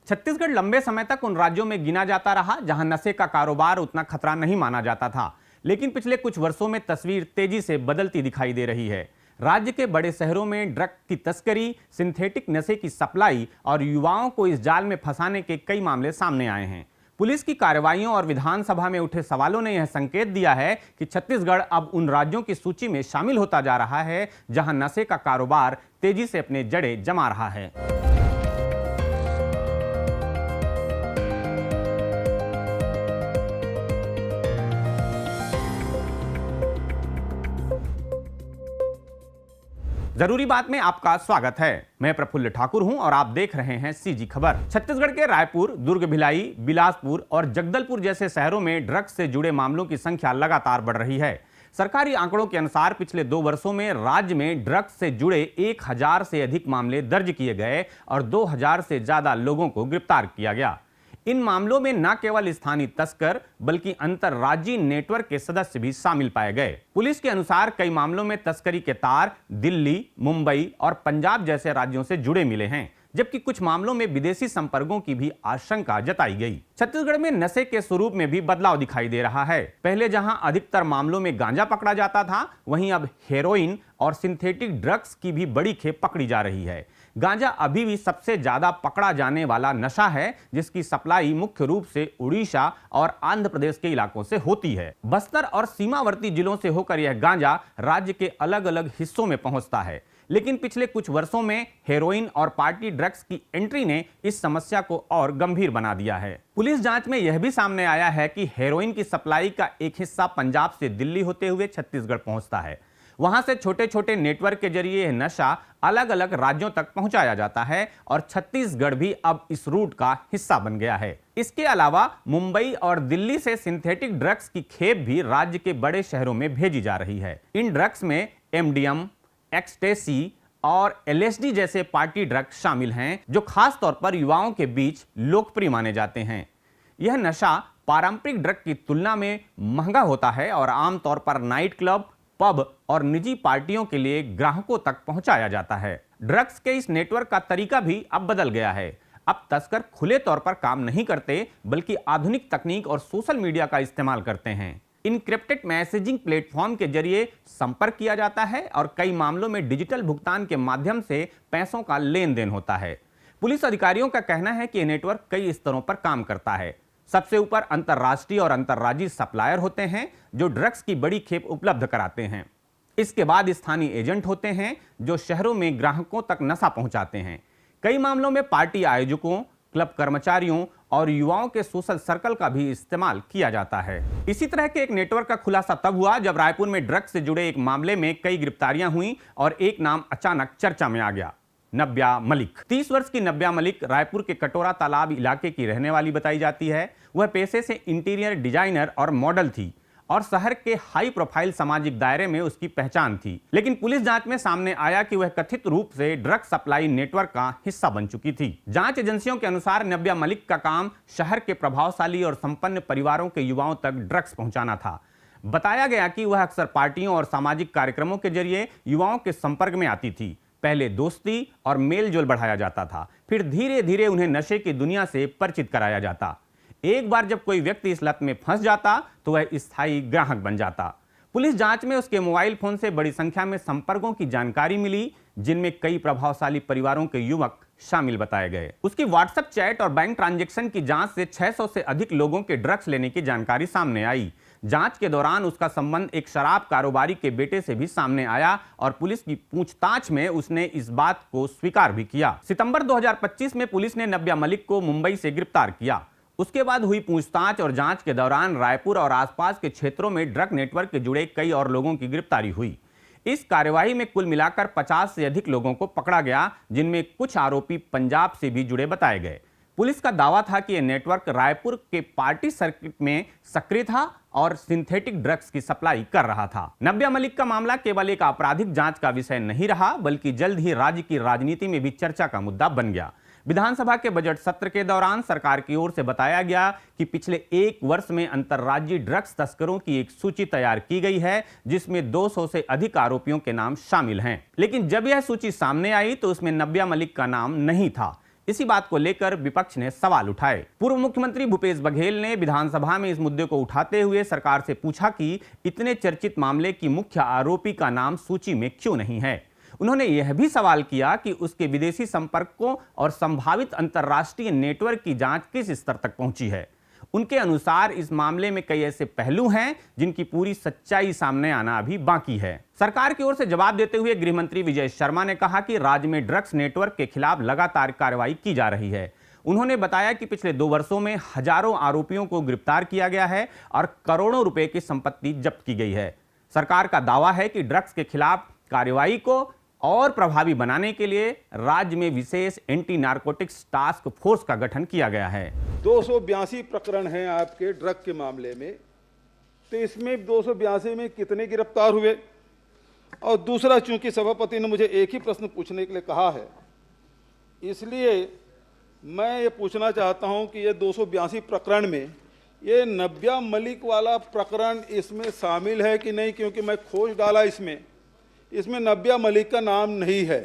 छत्तीसगढ़ लंबे समय तक उन राज्यों में गिना जाता रहा जहां नशे का कारोबार उतना खतरा नहीं माना जाता था, लेकिन पिछले कुछ वर्षों में तस्वीर तेजी से बदलती दिखाई दे रही है। राज्य के बड़े शहरों में ड्रग की तस्करी, सिंथेटिक नशे की सप्लाई और युवाओं को इस जाल में फंसाने के कई मामले सामने आए हैं। पुलिस की कार्रवाइयों और विधानसभा में उठे सवालों ने यह संकेत दिया है कि छत्तीसगढ़ अब उन राज्यों की सूची में शामिल होता जा रहा है जहां नशे का कारोबार तेजी से अपने जड़ें जमा रहा है। जरूरी बात में आपका स्वागत है। मैं प्रफुल्ल ठाकुर हूं और आप देख रहे हैं सीजी खबर। छत्तीसगढ़ के रायपुर, दुर्ग, भिलाई, बिलासपुर और जगदलपुर जैसे शहरों में ड्रग्स से जुड़े मामलों की संख्या लगातार बढ़ रही है। सरकारी आंकड़ों के अनुसार पिछले 2 वर्षों में राज्य में ड्रग्स से जुड़े 1000 से अधिक मामले दर्ज किए गए और 2000 से ज्यादा लोगों को गिरफ्तार किया गया। इन मामलों में न केवल स्थानीय तस्कर बल्कि अंतर्राज्यीय नेटवर्क के सदस्य भी शामिल पाए गए। पुलिस के अनुसार कई मामलों में तस्करी के तार दिल्ली, मुंबई और पंजाब जैसे राज्यों से जुड़े मिले हैं, जबकि कुछ मामलों में विदेशी संपर्कों की भी आशंका जताई गई। छत्तीसगढ़ में नशे के स्वरूप में भी बदलाव दिखाई दे रहा है। पहले जहां अधिकतर मामलों में गांजा पकड़ा जाता था, वहीं अब हेरोइन और सिंथेटिक ड्रग्स की भी बड़ी खेप पकड़ी जा रही है। गांजा अभी भी सबसे ज्यादा पकड़ा जाने वाला नशा है, जिसकी सप्लाई मुख्य रूप से उड़ीसा और आंध्र प्रदेश के इलाकों से होती है। बस्तर और सीमावर्ती जिलों से होकर यह गांजा राज्य के अलग अलग हिस्सों में पहुंचता है, लेकिन पिछले कुछ वर्षों में हेरोइन और पार्टी ड्रग्स की एंट्री ने इस समस्या को और गंभीर बना दिया है। पुलिस जांच में यह भी सामने आया है कि हेरोइन की सप्लाई का एक हिस्सा पंजाब से दिल्ली होते हुए छत्तीसगढ़ पहुंचता है। वहां से छोटे छोटे नेटवर्क के जरिए यह नशा अलग अलग राज्यों तक पहुंचाया जाता है और छत्तीसगढ़ भी अब इस रूट का हिस्सा बन गया है। इसके अलावा मुंबई और दिल्ली से सिंथेटिक ड्रग्स की खेप भी राज्य के बड़े शहरों में भेजी जा रही है। इन ड्रग्स में एमडीएम, एक्सटेसी और एलएसडी जैसे पार्टी ड्रग्स शामिल हैं, जो खास तौर पर युवाओं के बीच लोकप्रिय माने जाते हैं। यह नशा पारंपरिक ड्रग की तुलना में महंगा होता है और आमतौर पर नाइट क्लब, पब और निजी पार्टियों के लिए ग्राहकों तक पहुंचाया जाता है। ड्रग्स के इस नेटवर्क का तरीका भी अब बदल गया है। अब तस्कर खुले तौर पर काम नहीं करते, बल्कि आधुनिक तकनीक और सोशल मीडिया का इस्तेमाल करते हैं। इनक्रिप्टेड मैसेजिंग प्लेटफॉर्म के जरिए संपर्क किया जाता है और कई मामलों में डिजिटल भुगतान के माध्यम से पैसों का लेन देन होता है। पुलिस अधिकारियों का कहना है कि यह नेटवर्क कई स्तरों पर काम करता है। सबसे ऊपर अंतर्राष्ट्रीय और अंतर्राज्यीय सप्लायर होते हैं, जो ड्रग्स की बड़ी खेप उपलब्ध कराते हैं। इसके बाद स्थानीय एजेंट होते हैं, जो शहरों में ग्राहकों तक नशा पहुंचाते हैं। कई मामलों में पार्टी आयोजकों, क्लब कर्मचारियों और युवाओं के सोशल सर्कल का भी इस्तेमाल किया जाता है। इसी तरह के एक नेटवर्क का खुलासा तब हुआ जब रायपुर में ड्रग्स से जुड़े एक मामले में कई गिरफ्तारियां हुई और एक नाम अचानक चर्चा में आ गया, नब्या मलिक। 30 वर्ष की नब्या मलिक रायपुर के कटोरा तालाब इलाके की रहने वाली बताई जाती है। वह पेशे से इंटीरियर डिजाइनर और मॉडल थी और शहर के हाई प्रोफाइल सामाजिक दायरे में उसकी पहचान थी। लेकिन पुलिस जांच में सामने आया कि वह कथित रूप से ड्रग सप्लाई नेटवर्क का हिस्सा बन चुकी थी। जांच एजेंसियों के अनुसार नब्या मलिक का काम शहर के प्रभावशाली और संपन्न परिवारों के युवाओं तक ड्रग्स पहुंचाना था। बताया गया कि वह अक्सर पार्टियों और सामाजिक कार्यक्रमों के जरिए युवाओं के संपर्क में आती थी। पहले दोस्ती और मेलजोल बढ़ाया जाता था, फिर धीरे धीरे उन्हें नशे की दुनिया से परिचित कराया जाता। एक बार जब कोई व्यक्ति इस लत में फंस जाता तो वह स्थायी ग्राहक बन जाता। पुलिस जांच में उसके मोबाइल फोन से बड़ी संख्या में संपर्कों की जानकारी मिली, जिनमें कई प्रभावशाली परिवारों के युवक शामिल बताए गए। उसकी व्हाट्सएप चैट और बैंक ट्रांजैक्शन की जांच से 600 से अधिक लोगों के ड्रग्स लेने की जानकारी सामने आई। जांच के दौरान उसका संबंध एक शराब कारोबारी के बेटे से भी सामने आया और पुलिस की पूछताछ में उसने इस बात को स्वीकार भी किया। सितंबर 2025 में पुलिस ने नब्या मलिक को मुंबई से गिरफ्तार किया। उसके बाद हुई पूछताछ और जांच के दौरान रायपुर और आसपास के क्षेत्रों में ड्रग नेटवर्क के जुड़े कई और लोगों की गिरफ्तारी हुई। इस कार्यवाही में कुल मिलाकर 50 से अधिक लोगों को पकड़ा गया, जिनमें कुछ आरोपी पंजाब से भी जुड़े बताए गए। पुलिस का दावा था कि यह नेटवर्क रायपुर के पार्टी सर्किट में सक्रिय था और सिंथेटिक ड्रग्स की सप्लाई कर रहा था। नब्या मलिक का मामला केवल एक आपराधिक जांच का विषय नहीं रहा, बल्कि जल्द ही राज्य की राजनीति में भी चर्चा का मुद्दा बन गया। विधानसभा के बजट सत्र के दौरान सरकार की ओर से बताया गया कि पिछले 1 वर्ष में अंतर्राज्यीय ड्रग्स तस्करों की एक सूची तैयार की गई है, जिसमें 200 से अधिक आरोपियों के नाम शामिल हैं। लेकिन जब यह सूची सामने आई तो उसमें नब्या मलिक का नाम नहीं था। इसी बात को लेकर विपक्ष ने सवाल उठाए। पूर्व मुख्यमंत्री भूपेश बघेल ने विधानसभा में इस मुद्दे को उठाते हुए सरकार से पूछा कि इतने चर्चित मामले की मुख्य आरोपी का नाम सूची में क्यों नहीं है। उन्होंने यह भी सवाल किया कि उसके विदेशी संपर्कों और संभावित अंतर्राष्ट्रीय नेटवर्क की जांच किस स्तर तक पहुंची है। उनके अनुसार इस मामले में कई ऐसे पहलू हैं जिनकी पूरी सच्चाई सामने आना अभी बाकी है। सरकार की ओर से जवाब देते हुए गृह मंत्री विजय शर्मा ने कहा कि राज्य में ड्रग्स नेटवर्क के खिलाफ लगातार कार्रवाई की जा रही है। उन्होंने बताया कि पिछले 2 वर्षों में हजारों आरोपियों को गिरफ्तार किया गया है और करोड़ों रुपए की संपत्ति जब्त की गई है। सरकार का दावा है कि ड्रग्स के खिलाफ कार्रवाई को और प्रभावी बनाने के लिए राज्य में विशेष एंटी नारकोटिक्स टास्क फोर्स का गठन किया गया है। 282 प्रकरण हैं आपके ड्रग के मामले में, तो इसमें 282 में कितने गिरफ्तार हुए? और दूसरा, चूंकि सभापति ने मुझे एक ही प्रश्न पूछने के लिए कहा है, इसलिए मैं ये पूछना चाहता हूं कि ये 282 प्रकरण में ये नब्या मलिक वाला प्रकरण इसमें शामिल है कि नहीं, क्योंकि मैं खोज डाला इसमें नब्या मलिक का नाम नहीं है,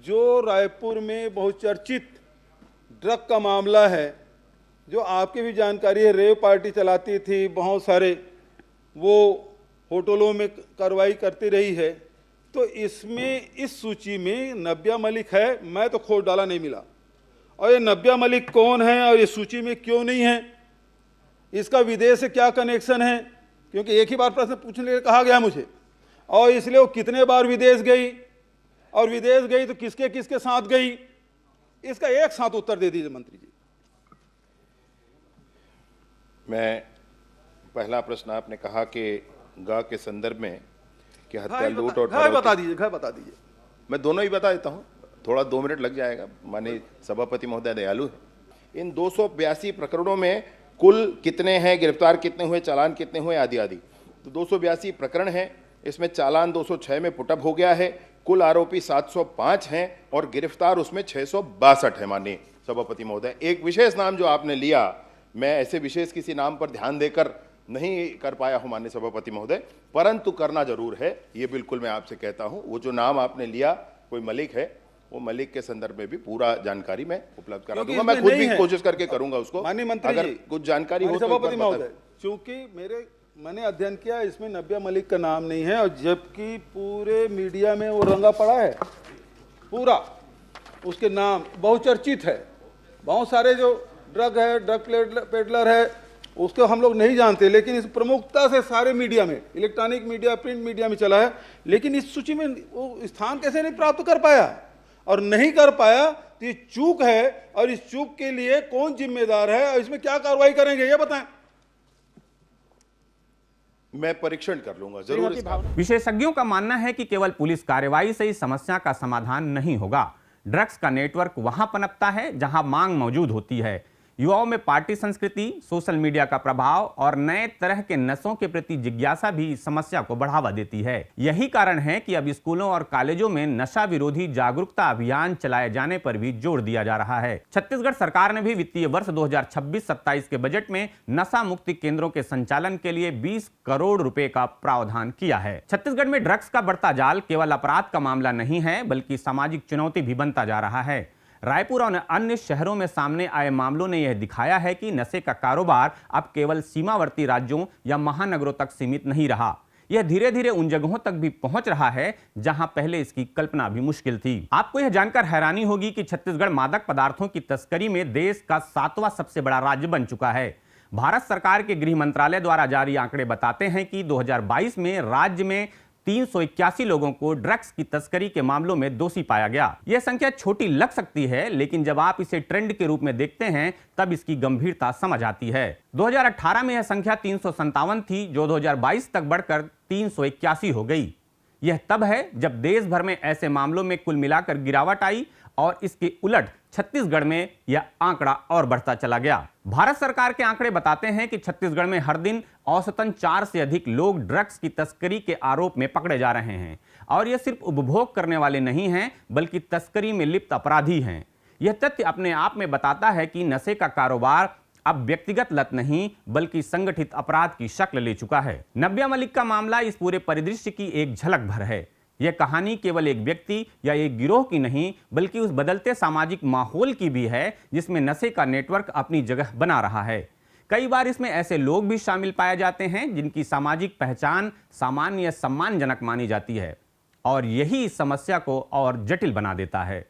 जो रायपुर में बहुचर्चित ड्रग का मामला है, जो आपकी भी जानकारी है, रेव पार्टी चलाती थी, बहुत सारे वो होटलों में कार्रवाई करती रही है। तो इसमें इस सूची में नब्या मलिक है, मैं तो खोज डाला नहीं मिला। और ये नब्या मलिक कौन है और ये सूची में क्यों नहीं है, इसका विदेश से क्या कनेक्शन है, क्योंकि एक ही बार प्रश्न पूछने के लिए कहा गया मुझे, और इसलिए वो कितने बार विदेश गई और विदेश गई तो किसके किसके साथ गई, इसका एक साथ उत्तर दे दीजिए मंत्री जी। मैं पहला प्रश्न, आपने कहा कि गा के संदर्भ में कि हत्या, लूट और घर बता दीजिए। मैं दोनों ही बता देता हूं, थोड़ा 2 मिनट लग जाएगा, माननीय सभापति महोदय दयालु है। इन 282 प्रकरणों में कुल कितने हैं, गिरफ्तार कितने हुए, चालान कितने हुए, आदि आदि। तो 282 प्रकरण हैं, इसमें चालान 206 में पुटअप हो गया है, कुल आरोपी 705 हैं और गिरफ्तार उसमें 662 है। माननीय सभापति महोदय, एक विशेष नाम जो आपने लिया, मैं ऐसे विशेष किसी नाम पर ध्यान देकर नहीं कर पाया हूं माननीय सभापति महोदय, परंतु करना जरूर है, ये बिल्कुल मैं आपसे कहता हूं। वो जो नाम आपने लिया, कोई मलिक है, वो मलिक के संदर्भ में भी पूरा जानकारी मैं उपलब्ध करा दूंगा। मैं खुद भी कोशिश करके करूंगा उसको, माननीय मंत्री अगर कुछ जानकारी हो तो। सभापति महोदय, चूंकि मैंने अध्ययन किया, इसमें नब्या मलिक का नाम नहीं है, और जबकि पूरे मीडिया में वो रंगा पड़ा है, पूरा उसके नाम बहुचर्चित है। बहुत सारे जो ड्रग है, ड्रग पेडलर है, उसको हम लोग नहीं जानते, लेकिन इस प्रमुखता से सारे मीडिया में, इलेक्ट्रॉनिक मीडिया, प्रिंट मीडिया में चला है, लेकिन इस सूची में वो स्थान कैसे नहीं प्राप्त कर पाया, और नहीं कर पाया तो ये चूक है, और इस चूक के लिए कौन जिम्मेदार है और इसमें क्या कार्रवाई करेंगे, ये बताएं। मैं परीक्षण कर लूंगा जरूर। विशेषज्ञों का मानना है कि केवल पुलिस कार्रवाई से इस समस्या का समाधान नहीं होगा। ड्रग्स का नेटवर्क वहां पनपता है जहां मांग मौजूद होती है। युवाओं में पार्टी संस्कृति, सोशल मीडिया का प्रभाव और नए तरह के नशों के प्रति जिज्ञासा भी इस समस्या को बढ़ावा देती है। यही कारण है कि अब स्कूलों और कॉलेजों में नशा विरोधी जागरूकता अभियान चलाए जाने पर भी जोर दिया जा रहा है। छत्तीसगढ़ सरकार ने भी वित्तीय वर्ष 2026-27 के बजट में नशा मुक्ति केंद्रों के संचालन के लिए 20 करोड़ रुपए का प्रावधान किया है। छत्तीसगढ़ में ड्रग्स का बढ़ता जाल केवल अपराध का मामला नहीं है, बल्कि सामाजिक चुनौती भी बनता जा रहा है। रायपुर और अन्य शहरों में सामने आए मामलों ने यह दिखाया है कि नशे का कारोबार अब केवल सीमावर्ती राज्यों या महानगरों तक सीमित नहीं रहा। यह धीरे धीरे उन जगहों तक भी पहुंच रहा है जहां पहले इसकी कल्पना भी मुश्किल थी। आपको यह जानकर हैरानी होगी कि छत्तीसगढ़ मादक पदार्थों की तस्करी में देश का 7वां सबसे बड़ा राज्य बन चुका है। भारत सरकार के गृह मंत्रालय द्वारा जारी आंकड़े बताते हैं कि 2022 में राज्य में 381 लोगों को ड्रग्स की तस्करी के मामलों में दोषी पाया गया। यह संख्या छोटी लग सकती है, लेकिन जब आप इसे ट्रेंड के रूप में देखते हैं तब इसकी गंभीरता समझ आती है। 2018 में यह संख्या 357 थी, जो 2022 तक बढ़कर 381 हो गई। यह तब है जब देश भर में ऐसे मामलों में कुल मिलाकर गिरावट आई, और इसके उलट छत्तीसगढ़ में यह आंकड़ा और बढ़ता चला गया। भारत सरकार के आंकड़े बताते हैं कि छत्तीसगढ़ में हर दिन औसतन 4 से अधिक लोग ड्रग्स की तस्करी के आरोप में पकड़े जा रहे हैं, और यह सिर्फ उपभोग करने वाले नहीं हैं, बल्कि तस्करी में लिप्त अपराधी हैं। यह तथ्य अपने आप में बताता है कि नशे का कारोबार अब व्यक्तिगत लत नहीं, बल्कि संगठित अपराध की शक्ल ले चुका है। नब्या मलिक का मामला इस पूरे परिदृश्य की एक झलक भर है। यह कहानी केवल एक व्यक्ति या एक गिरोह की नहीं, बल्कि उस बदलते सामाजिक माहौल की भी है जिसमें नशे का नेटवर्क अपनी जगह बना रहा है। कई बार इसमें ऐसे लोग भी शामिल पाए जाते हैं जिनकी सामाजिक पहचान सामान्य या सम्मानजनक मानी जाती है, और यही इस समस्या को और जटिल बना देता है।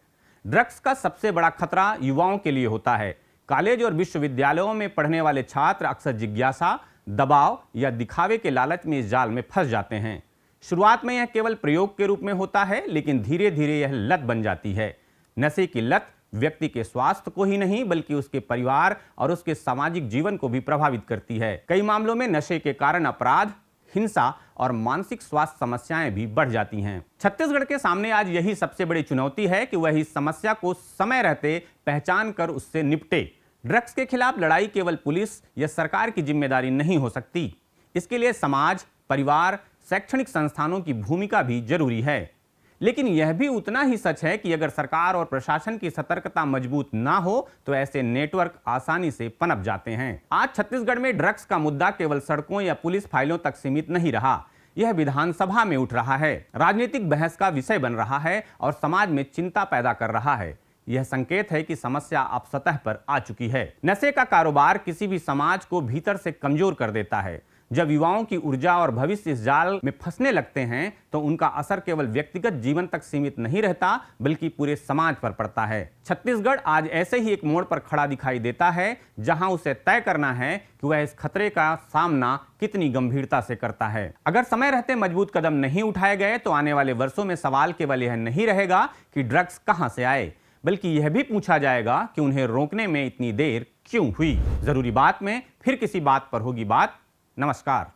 ड्रग्स का सबसे बड़ा खतरा युवाओं के लिए होता है। कॉलेज और विश्वविद्यालयों में पढ़ने वाले छात्र अक्सर जिज्ञासा, दबाव या दिखावे के लालच में इस जाल में फंस जाते हैं। शुरुआत में यह केवल प्रयोग के रूप में होता है, लेकिन धीरे धीरे यह लत बन जाती है। नशे की लत व्यक्ति के स्वास्थ्य को ही नहीं, बल्कि उसके परिवार और उसके सामाजिक जीवन को भी प्रभावित करती है। कई मामलों में नशे के कारण अपराध, हिंसा और मानसिक स्वास्थ्य समस्याएं भी बढ़ जाती हैं। छत्तीसगढ़ के सामने आज यही सबसे बड़ी चुनौती है कि वह इस समस्या को समय रहते पहचान कर उससे निपटे। ड्रग्स के खिलाफ लड़ाई केवल पुलिस या सरकार की जिम्मेदारी नहीं हो सकती। इसके लिए समाज, परिवार, शैक्षणिक संस्थानों की भूमिका भी जरूरी है। लेकिन यह भी उतना ही सच है कि अगर सरकार और प्रशासन की सतर्कता मजबूत ना हो तो ऐसे नेटवर्क आसानी से पनप जाते हैं। आज छत्तीसगढ़ में ड्रग्स का मुद्दा केवल सड़कों या पुलिस फाइलों तक सीमित नहीं रहा, यह विधानसभा में उठ रहा है, राजनीतिक बहस का विषय बन रहा है और समाज में चिंता पैदा कर रहा है। यह संकेत है कि समस्या अब सतह पर आ चुकी है। नशे का कारोबार किसी भी समाज को भीतर से कमजोर कर देता है। जब युवाओं की ऊर्जा और भविष्य इस जाल में फंसने लगते हैं तो उनका असर केवल व्यक्तिगत जीवन तक सीमित नहीं रहता, बल्कि पूरे समाज पर पड़ता है। छत्तीसगढ़ आज ऐसे ही एक मोड़ पर खड़ा दिखाई देता है जहां उसे तय करना है कि वह इस खतरे का सामना कितनी गंभीरता से करता है। अगर समय रहते मजबूत कदम नहीं उठाए गए तो आने वाले वर्षों में सवाल केवल यह नहीं रहेगा कि ड्रग्स कहां से आए, बल्कि यह भी पूछा जाएगा कि उन्हें रोकने में इतनी देर क्यों हुई। जरूरी बात में फिर किसी बात पर होगी बात। नमस्कार।